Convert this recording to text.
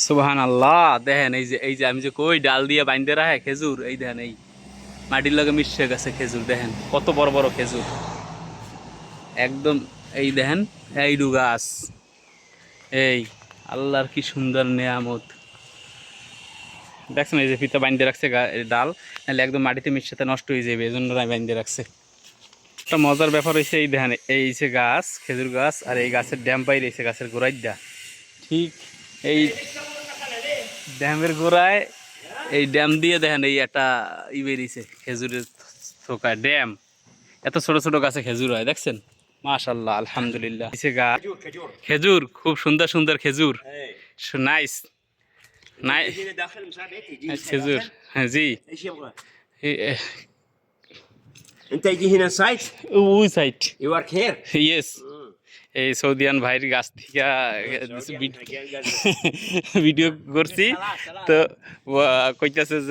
সুবহানাল্লাহ। দেখেন এই যে আমি যে কই ডাল দিয়ে বাইন্ধে রাখে খেজুর, এই দেখেন এই মাটির লগে মিশে গেছে খেজুর। দেখেন কত বড় বড় খেজুর একদম। এই দেখেন এইডু গাছ, এই আল্লাহর কি সুন্দর নেয়ামত। দেখছেন এই যে ফিতা বাইন্ধে রাখছে এই ডাল, নাহলে একদম মাটিতে মিশাতে নষ্ট হয়ে যাবে, এই জন্য বাইন্ধে রাখছে। একটা মজার ব্যাপার হয়েছে এই দেখেন এই যে গাছ, খেজুর গাছ, আর এই গাছের ড্যাম পাই রয়েছে গাছের গোড়ায় দা, ঠিক এই ড্যামের গোড়ায়, এই ড্যাম দিয়ে দেখেন এই একটা বেরিয়েছে খেজুরের থোকা ড্যাম। এত ছোট ছোট গাছে খেজুর হয় দেখছেন, মাশাআল্লাহ আলহামদুলিল্লাহ। গাছ খেজুর, খুব সুন্দর সুন্দর খেজুর, নাইস নাই খেজুর। হ্যাঁ জি انت يجي هنا سايت ওই side, you work here yes. এই সৌদিয়ান ভাইয়ের গাছ থেকে ভিডিও করছি তো কইতাছে যে